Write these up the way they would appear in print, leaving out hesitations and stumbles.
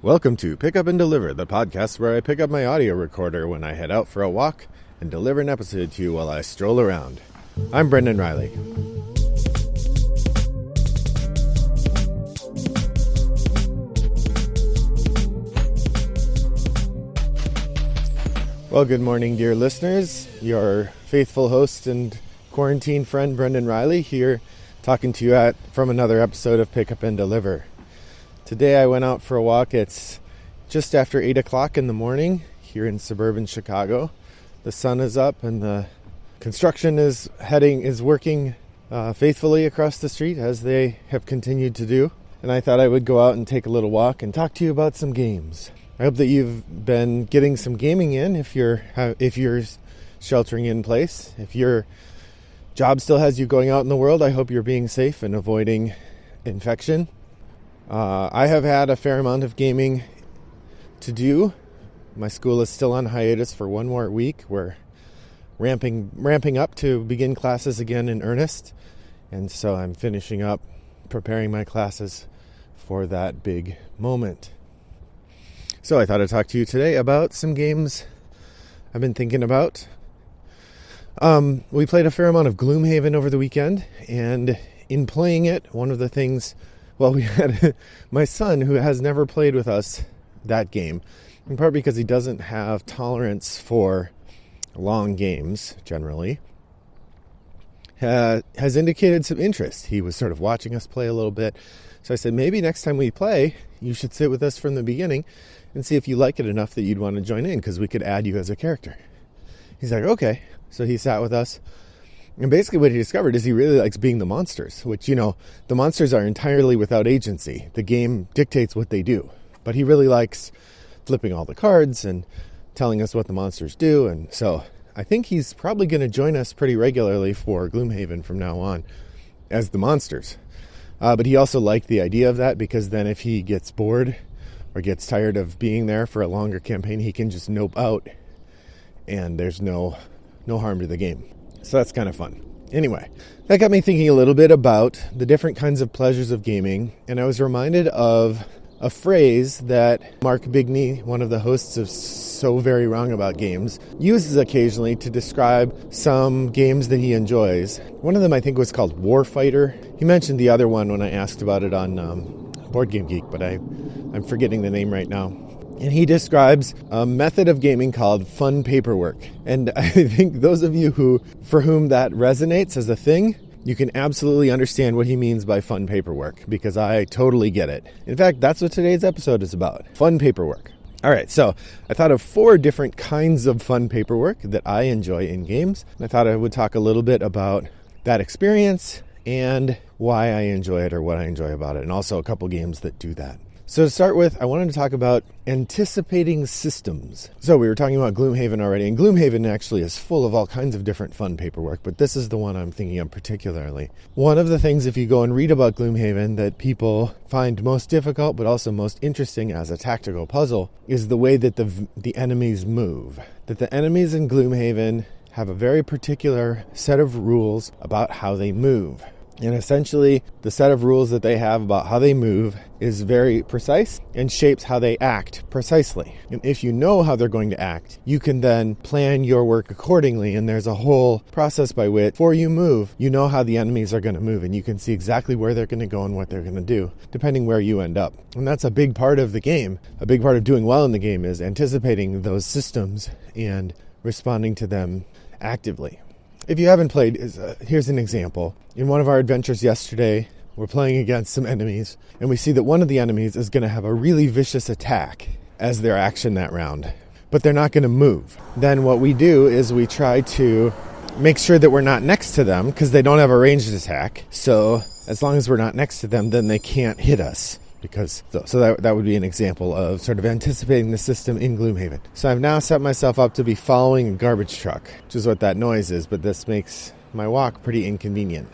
Welcome to Pick Up and Deliver, the podcast where I pick up my audio recorder when I head out for a walk and deliver an episode to you while I stroll around. I'm Brendan Riley. Well, good morning, dear listeners. Your faithful host and quarantine friend, Brendan Riley, here talking to you from another episode of Pick Up and Deliver. Today I went out for a walk. It's just after 8 o'clock in the morning here in suburban Chicago. The sun is up and the construction is working faithfully across the street as they have continued to do. And I thought I would go out and take a little walk and talk to you about some games. I hope that you've been getting some gaming in if you're sheltering in place. If your job still has you going out in the world, I hope you're being safe and avoiding infection. I have had a fair amount of gaming to do. My school is still on hiatus for one more week. We're ramping up to begin classes again in earnest. And so I'm finishing up preparing my classes for that big moment. So I thought I'd talk to you today about some games I've been thinking about. We played a fair amount of Gloomhaven over the weekend, and in playing it, one of the things, we had my son, who has never played with us that game, in part because he doesn't have tolerance for long games, generally, has indicated some interest. He was sort of watching us play a little bit. So I said, maybe next time we play, you should sit with us from the beginning and see if you like it enough that you'd want to join in, because we could add you as a character. He's like, okay. So he sat with us. And basically what he discovered is he really likes being the monsters, which, the monsters are entirely without agency. The game dictates what they do. But he really likes flipping all the cards and telling us what the monsters do. And so I think he's probably going to join us pretty regularly for Gloomhaven from now on as the monsters. But he also liked the idea of that, because then if he gets bored or gets tired of being there for a longer campaign, he can just nope out and there's no harm to the game. So that's kind of fun. Anyway, that got me thinking a little bit about the different kinds of pleasures of gaming, and I was reminded of a phrase that Mark Bigney, one of the hosts of So Very Wrong About Games, uses occasionally to describe some games that he enjoys. One of them I think was called Warfighter. He mentioned the other one when I asked about it on Board Game Geek, but I'm forgetting the name right now. And he describes a method of gaming called fun paperwork. And I think those of you for whom that resonates as a thing, you can absolutely understand what he means by fun paperwork, because I totally get it. In fact, that's what today's episode is about. Fun paperwork. All right, so I thought of 4 different kinds of fun paperwork that I enjoy in games. And I thought I would talk a little bit about that experience and why I enjoy it, or what I enjoy about it, and also a couple games that do that. So to start with, I wanted to talk about anticipating systems. So we were talking about Gloomhaven already, and Gloomhaven actually is full of all kinds of different fun paperwork, but this is the one I'm thinking of particularly. One of the things, if you go and read about Gloomhaven, that people find most difficult but also most interesting as a tactical puzzle is the way that the enemies move. That the enemies in Gloomhaven have a very particular set of rules about how they move. And essentially, the set of rules that they have about how they move is very precise and shapes how they act precisely. And if you know how they're going to act, you can then plan your work accordingly. And there's a whole process by which, before you move, you know how the enemies are going to move. And you can see exactly where they're going to go and what they're going to do, depending where you end up. And that's a big part of the game. A big part of doing well in the game is anticipating those systems and responding to them actively. If you haven't played, here's an example. In one of our adventures yesterday, we're playing against some enemies, and we see that one of the enemies is going to have a really vicious attack as their action that round, but they're not going to move. Then what we do is we try to make sure that we're not next to them, because they don't have a ranged attack. So as long as we're not next to them, then they can't hit us. So that would be an example of sort of anticipating the system in Gloomhaven. So I've now set myself up to be following a garbage truck, which is what that noise is, but this makes my walk pretty inconvenient.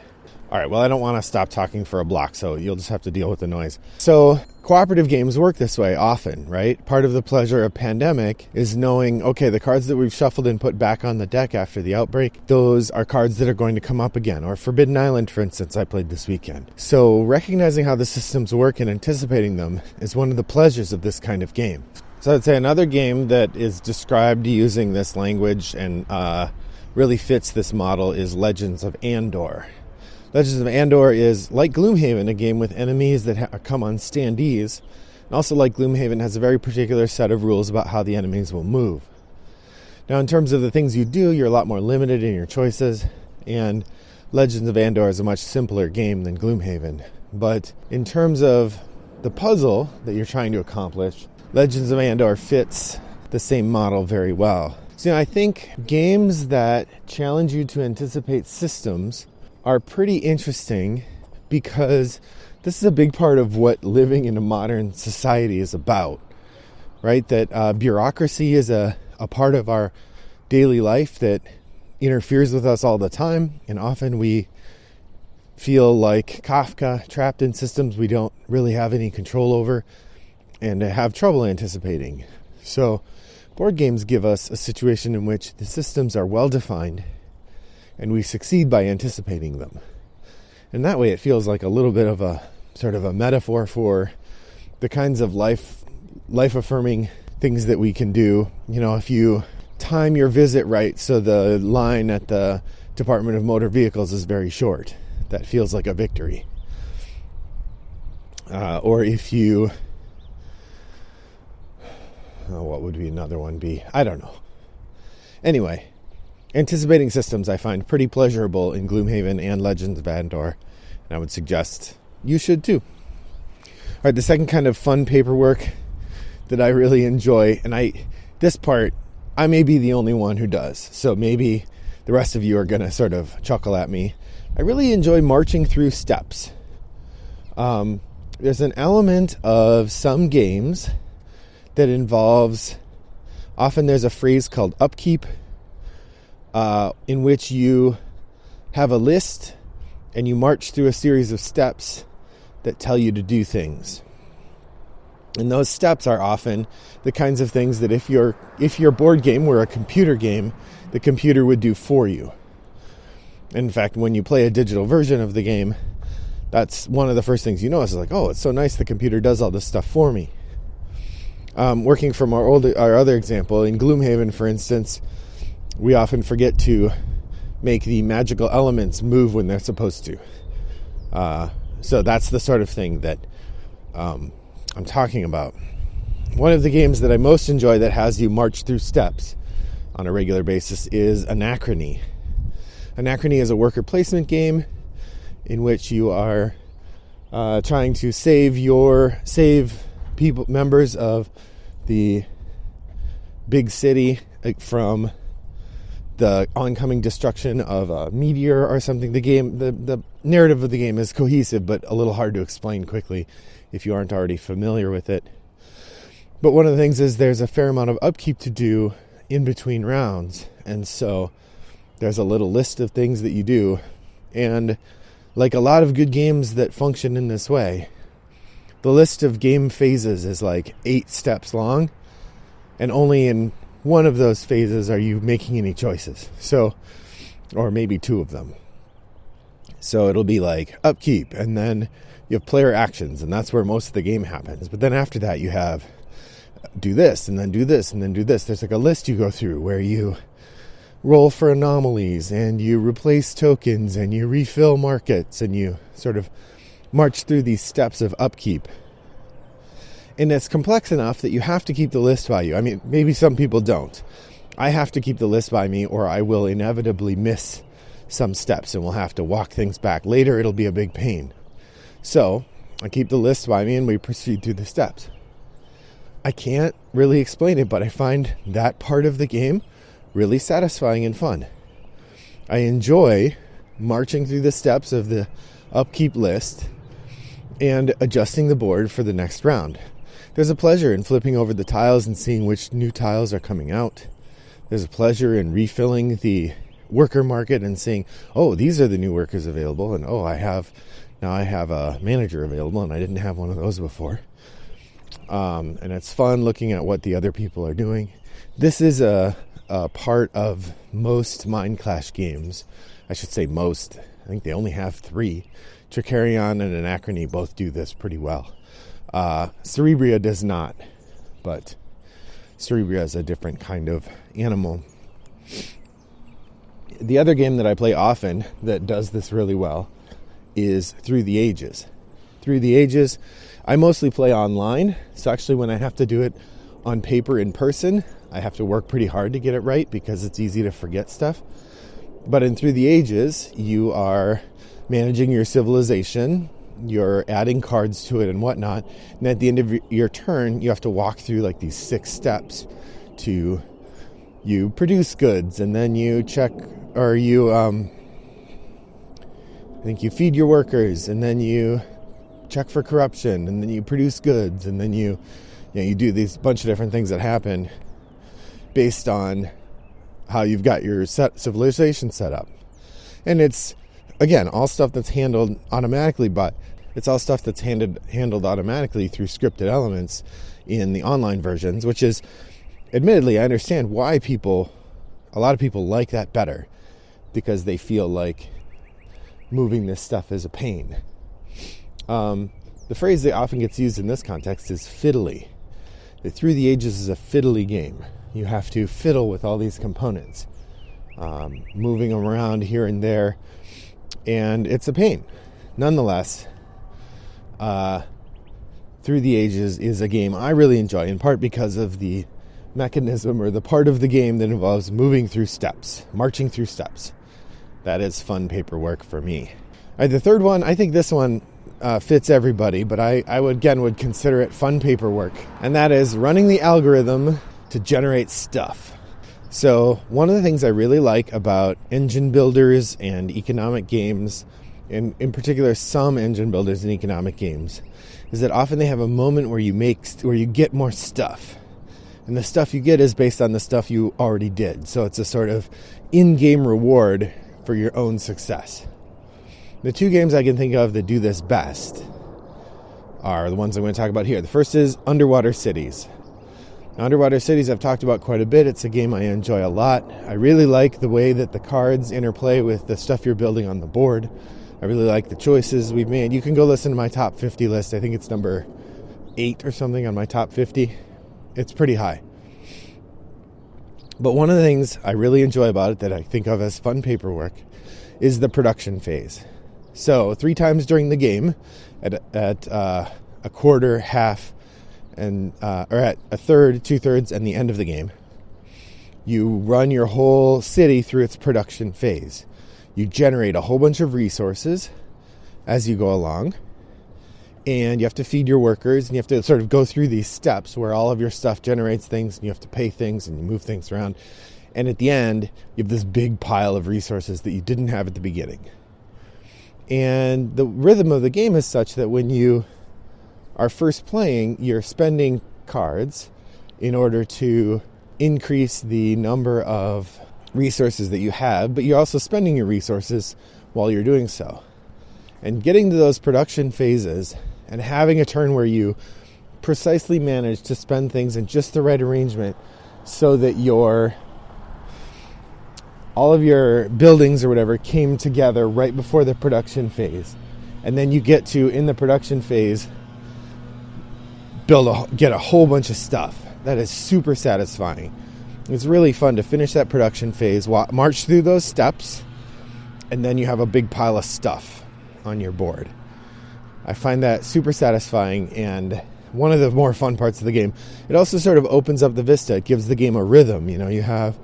All right, well, I don't want to stop talking for a block, so you'll just have to deal with the noise. So cooperative games work this way often, right? Part of the pleasure of pandemic is knowing, okay, the cards that we've shuffled and put back on the deck after the outbreak, those are cards that are going to come up again. Or Forbidden Island, for instance, I played this weekend. So recognizing how the systems work and anticipating them is one of the pleasures of this kind of game. So I'd say another game that is described using this language and really fits this model is Legends of Andor. Legends of Andor is, like Gloomhaven, a game with enemies that come on standees. And also, like Gloomhaven, has a very particular set of rules about how the enemies will move. Now, in terms of the things you do, you're a lot more limited in your choices. And Legends of Andor is a much simpler game than Gloomhaven. But in terms of the puzzle that you're trying to accomplish, Legends of Andor fits the same model very well. So, I think games that challenge you to anticipate systems are pretty interesting because this is a big part of what living in a modern society is about, right? That bureaucracy is a part of our daily life that interferes with us all the time, and often we feel like Kafka, trapped in systems we don't really have any control over and have trouble anticipating. So board games give us a situation in which the systems are well defined and we succeed by anticipating them. And that way it feels like a little bit of a sort of a metaphor for the kinds of life-affirming things that we can do. You know, if you time your visit right so the line at the Department of Motor Vehicles is very short, that feels like a victory. Or if you... what would be another one be? I don't know. Anyway, anticipating systems I find pretty pleasurable in Gloomhaven and Legends of Andor, and I would suggest you should too. All right, the second kind of fun paperwork that I really enjoy, and this part, I may be the only one who does, so maybe the rest of you are going to sort of chuckle at me. I really enjoy marching through steps. There's an element of some games that involves, often there's a phrase called upkeep, in which you have a list and you march through a series of steps that tell you to do things. And those steps are often the kinds of things that if your board game were a computer game, the computer would do for you. In fact, when you play a digital version of the game, that's one of the first things you notice is like, oh, it's so nice the computer does all this stuff for me. Working from our other example, in Gloomhaven, for instance, we often forget to make the magical elements move when they're supposed to. So that's the sort of thing that I'm talking about. One of the games that I most enjoy that has you march through steps on a regular basis is Anachrony. Anachrony is a worker placement game in which you are trying to save members of the big city from the oncoming destruction of a meteor or something. The narrative of the game is cohesive, but a little hard to explain quickly if you aren't already familiar with it. But one of the things is there's a fair amount of upkeep to do in between rounds, and so there's a little list of things that you do. And like a lot of good games that function in this way, the list of game phases is like 8 steps long, and only in one of those phases are you making any choices. So, or maybe 2 of them. So it'll be like upkeep, and then you have player actions, and that's where most of the game happens. But then after that you have do this, and then do this, and then do this. There's like a list you go through where you roll for anomalies, and you replace tokens, and you refill markets, and you sort of march through these steps of upkeep. And it's complex enough that you have to keep the list by you. I mean, maybe some people don't. I have to keep the list by me, or I will inevitably miss some steps, and we'll have to walk things back. Later, it'll be a big pain. So, I keep the list by me, and we proceed through the steps. I can't really explain it, but I find that part of the game really satisfying and fun. I enjoy marching through the steps of the upkeep list and adjusting the board for the next round. There's a pleasure in flipping over the tiles and seeing which new tiles are coming out. There's a pleasure in refilling the worker market and seeing, oh, these are the new workers available, and I have a manager available, and I didn't have one of those before. And it's fun looking at what the other people are doing. This is a part of most Mind Clash games. I should say most. I think they only have 3. Tricarion and Anachrony both do this pretty well. Cerebria does not, but Cerebria is a different kind of animal. The other game that I play often that does this really well is Through the Ages. Through the Ages, I mostly play online, so actually when I have to do it on paper in person, I have to work pretty hard to get it right because it's easy to forget stuff. But in Through the Ages, you are managing your civilization, you're adding cards to it and whatnot, and at the end of your turn, you have to walk through like these 6 steps to you produce goods, and then you check, or you, I think you feed your workers, and then you check for corruption, and then you produce goods, and then you do these bunch of different things that happen based on how you've got your civilization set up. And it's, again, all stuff that's handled automatically, but it's all stuff that's handled automatically through scripted elements in the online versions, which is, admittedly, I understand why a lot of people like that better, because they feel like moving this stuff is a pain. The phrase that often gets used in this context is fiddly. Through the Ages is a fiddly game. You have to fiddle with all these components, moving them around here and there, and it's a pain. Nonetheless, Through the Ages is a game I really enjoy, in part because of the mechanism or the part of the game that involves moving through steps, marching through steps. That is fun paperwork for me. The third one, I think this one fits everybody, but I would consider it fun paperwork, and that is running the algorithm to generate stuff. So one of the things I really like about engine builders and economic games, and in particular some engine builders and economic games, is that often they have a moment where you get more stuff. And the stuff you get is based on the stuff you already did. So it's a sort of in-game reward for your own success. The 2 games I can think of that do this best are the ones I'm going to talk about here. The first is Underwater Cities. Now, Underwater Cities I've talked about quite a bit. It's a game I enjoy a lot. I really like the way that the cards interplay with the stuff you're building on the board. I really like the choices we've made. You can go listen to my top 50 list. I think it's number 8 or something on my top 50. It's pretty high. But one of the things I really enjoy about it that I think of as fun paperwork is the production phase. So 3 times during the game, at a quarter, half, and or at a third, 2/3, and the end of the game, you run your whole city through its production phase. You generate a whole bunch of resources as you go along, and you have to feed your workers, and you have to sort of go through these steps where all of your stuff generates things, and you have to pay things, and you move things around. And at the end, you have this big pile of resources that you didn't have at the beginning. And the rhythm of the game is such that when you are first playing, you're spending cards in order to increase the number of resources that you have, but you're also spending your resources while you're doing so. And getting to those production phases and having a turn where you precisely manage to spend things in just the right arrangement so that all of your buildings or whatever came together right before the production phase. And then you get to, in the production phase, get a whole bunch of stuff. That is super satisfying. It's really fun to finish that production phase, march through those steps, and then you have a big pile of stuff on your board. I find that super satisfying and one of the more fun parts of the game. It also sort of opens up the vista. It gives the game a rhythm. You have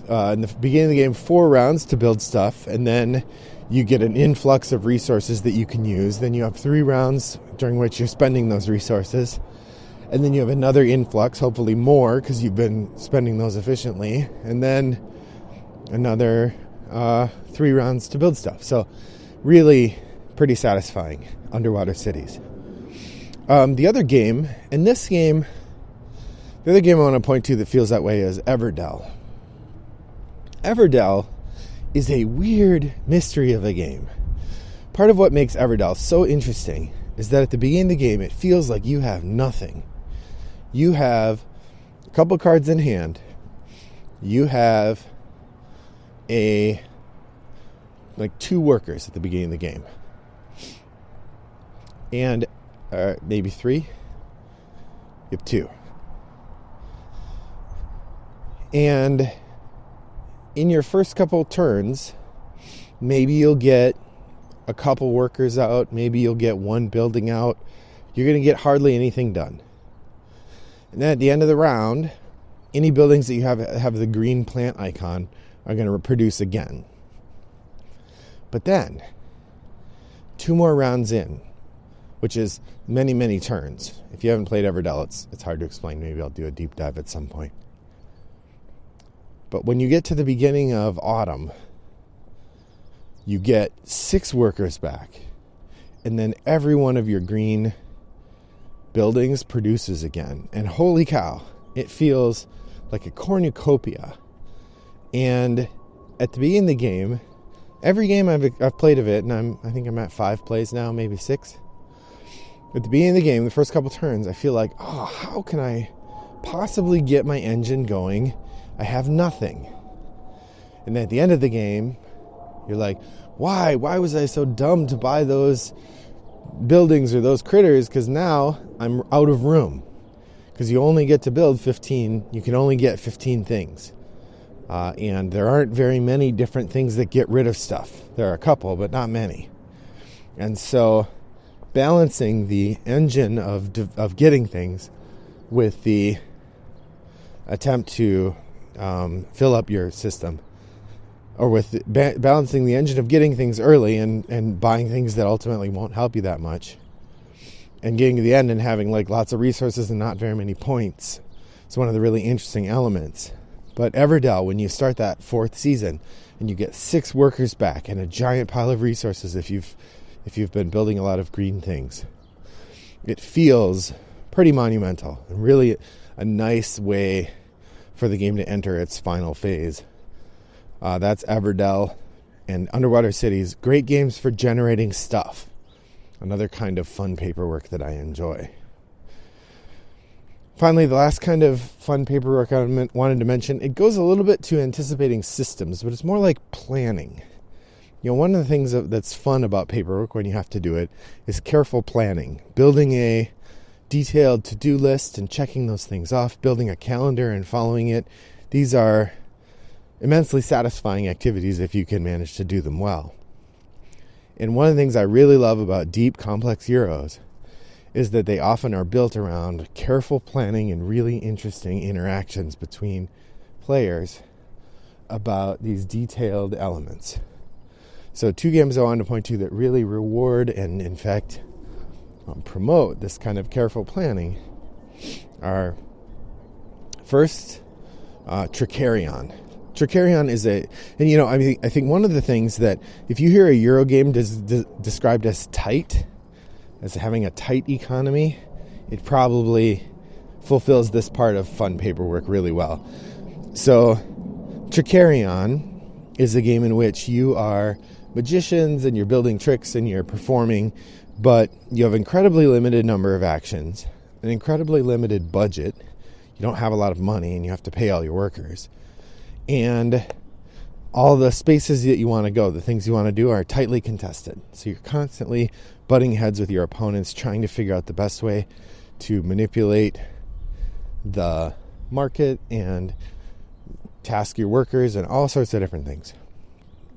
in the beginning of the game 4 rounds to build stuff, and then you get an influx of resources that you can use. Then you have 3 rounds during which you're spending those resources, and then you have another influx, hopefully more because you've been spending those efficiently, and then another 3 rounds to build stuff. So really pretty satisfying. Underwater Cities. The other game I want to point to that feels that way is Everdell. Everdell is a weird mystery of a game. Part of what makes Everdell so interesting is that at the beginning of the game, it feels like you have nothing. You have a couple cards in hand. You have two workers at the beginning of the game. And maybe 3. You have 2. And in your first couple turns, maybe you'll get a couple workers out. Maybe you'll get one building out. You're going to get hardly anything done. And then at the end of the round, any buildings that you have the green plant icon are going to produce again. But then, 2 more rounds in, which is many, many turns. If you haven't played Everdell, it's hard to explain. Maybe I'll do a deep dive at some point. But when you get to the beginning of autumn, you get 6 workers back. And then every one of your green buildings produces again. And holy cow, it feels like a cornucopia. And at the beginning of the game, every game I've played of it, and I think I'm at 5 plays now, maybe 6. At the beginning of the game, the first couple turns, I feel like, how can I possibly get my engine going? I have nothing. And then at the end of the game, you're like, why was I so dumb to buy those buildings or those critters? Because now I'm out of room. Because you only get to build 15, you can only get 15 things. And there aren't very many different things that get rid of stuff. There are a couple, but not many. And so balancing the engine of getting things with the attempt to fill up your system, or with balancing the engine of getting things early and buying things that ultimately won't help you that much, and getting to the end and having lots of resources and not very many points. It's one of the really interesting elements. But Everdell, when you start that 4th season and you get 6 workers back and a giant pile of resources if you've been building a lot of green things, it feels pretty monumental and really a nice way for the game to enter its final phase. That's Everdell and Underwater Cities. Great games for generating stuff. Another kind of fun paperwork that I enjoy. Finally, the last kind of fun paperwork I wanted to mention, it goes a little bit to anticipating systems, but it's more like planning. One of the things that's fun about paperwork when you have to do it is careful planning. Building a detailed to-do list and checking those things off, building a calendar and following it. These are immensely satisfying activities if you can manage to do them well. And one of the things I really love about deep, complex Euros is that they often are built around careful planning and really interesting interactions between players about these detailed elements. So 2 games I wanted to point to that really reward and, in fact, promote this kind of careful planning are, first, Tricarion. Tricarion is I think one of the things that, if you hear a Euro game described as tight, as having a tight economy, it probably fulfills this part of fun paperwork really well. So, Tricarion is a game in which you are magicians and you're building tricks and you're performing, but you have an incredibly limited number of actions, an incredibly limited budget. You don't have a lot of money and you have to pay all your workers. And all the spaces that you want to go, the things you want to do, are tightly contested. So you're constantly butting heads with your opponents, trying to figure out the best way to manipulate the market and task your workers and all sorts of different things.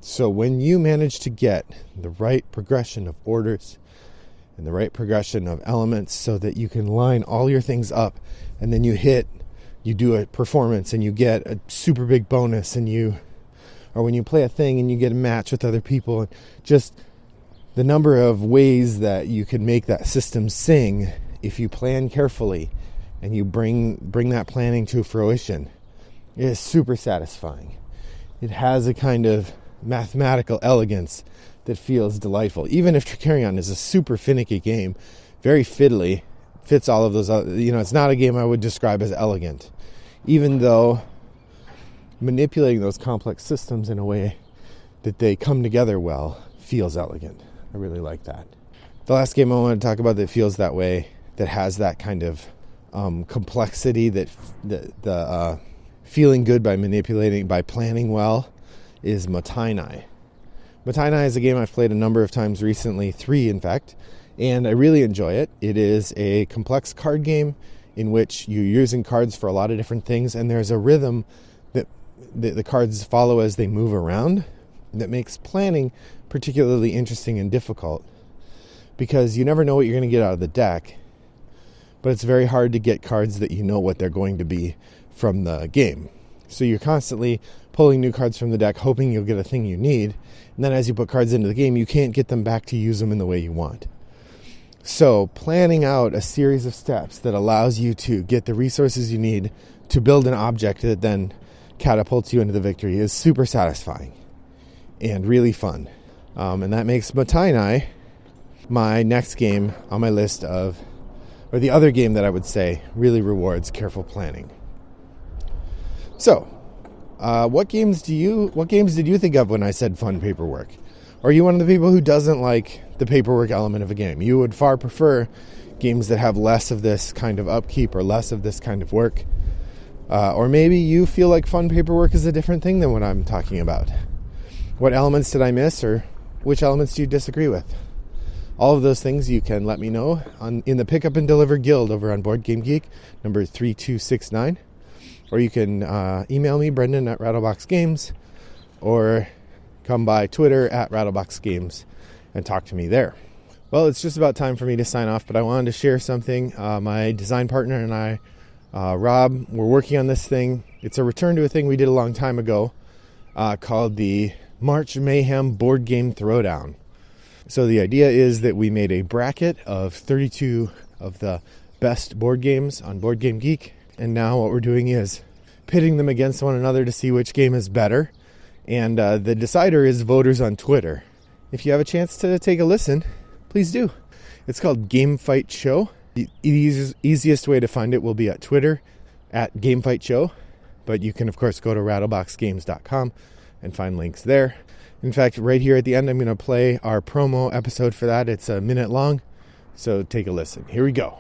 So when you manage to get the right progression of orders and the right progression of elements so that you can line all your things up, and then you do a performance and you get a super big bonus, or when you play a thing and you get a match with other people, and just the number of ways that you can make that system sing if you plan carefully and you bring that planning to fruition, it is super satisfying. It has a kind of mathematical elegance that feels delightful. Even if Tricarion is a super finicky game, very fiddly, fits all of those other, it's not a game I would describe as elegant, even though manipulating those complex systems in a way that they come together well feels elegant. I really like that. The last game I want to talk about that feels that way, that has that kind of complexity, that the feeling good by manipulating, by planning well, is Motainai. Motainai is a game I've played a number of times recently, 3 in fact, and I really enjoy it. It is a complex card game in which you're using cards for a lot of different things, and there's a rhythm that the cards follow as they move around that makes planning particularly interesting and difficult, because you never know what you're going to get out of the deck, but it's very hard to get cards that you know what they're going to be from the game. So you're constantly pulling new cards from the deck, hoping you'll get a thing you need, and then as you put cards into the game, you can't get them back to use them in the way you want. So planning out a series of steps that allows you to get the resources you need to build an object that then catapults you into the victory is super satisfying and really fun. And that makes Motainai my next game on my list of, or the other game that I would say really rewards careful planning. So, what games did you think of when I said fun paperwork? Or are you one of the people who doesn't like the paperwork element of a game? You would far prefer games that have less of this kind of upkeep or less of this kind of work. Or maybe you feel like fun paperwork is a different thing than what I'm talking about. What elements did I miss, or which elements do you disagree with? All of those things you can let me know in the Pick Up and Deliver Guild over on Board Game Geek, number 3269. Or you can email me, Brendan at Rattlebox or come by Twitter at Rattlebox and talk to me there. Well, it's just about time for me to sign off, but I wanted to share something. My design partner and I, Rob, we're working on this thing. It's a return to a thing we did a long time ago called the March Mayhem Board Game Throwdown. So the idea is that we made a bracket of 32 of the best board games on Board Game Geek, and now what we're doing is pitting them against one another to see which game is better, and the decider is voters on Twitter. If you have a chance to take a listen, please do. It's called Game Fight Show. The easiest way to find it will be at Twitter at Game Fight Show, but you can of course go to rattleboxgames.com and find links there. In fact, right here at the end, I'm going to play our promo episode for that. It's a minute long, so take a listen. Here we go.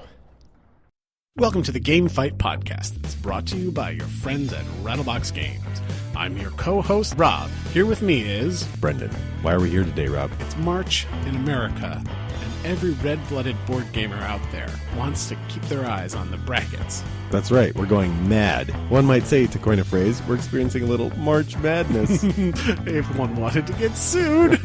Welcome to the Game Fight Podcast that's brought to you by your friends at Rattlebox Games. I'm your co-host, Rob. Here with me is... Brendan. Why are we here today, Rob? It's March in America, and every red-blooded board gamer out there wants to keep their eyes on the brackets. That's right, we're going mad. One might say, to coin a phrase, we're experiencing a little March madness. If one wanted to get sued,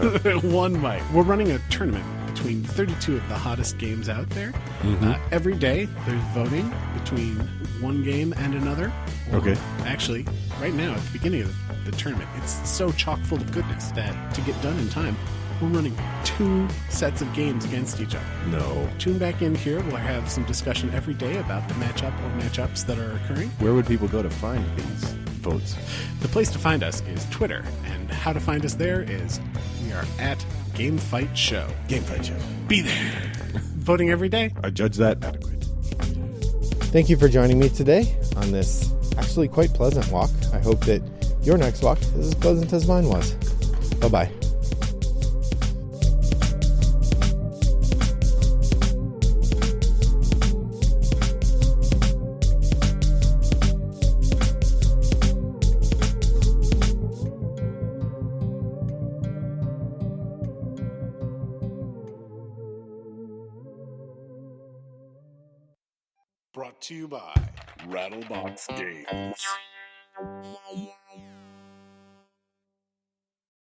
one might. We're running a tournament between 32 of the hottest games out there. Mm-hmm. Every day, there's voting between one game and another. Okay. Actually, right now, at the beginning of the tournament, it's so chock full of goodness that to get done in time, we're running 2 sets of games against each other. No. Tune back in here. We'll have some discussion every day about the matchup or matchups that are occurring. Where would people go to find these votes? The place to find us is Twitter, and how to find us there is we are at Game Fight Show. Game Fight Show. Be there. Voting every day. I judge that adequate. Thank you for joining me today on this actually quite pleasant walk. I hope that your next walk is as pleasant as mine was. Bye-bye. Brought to you by Rattlebox Games.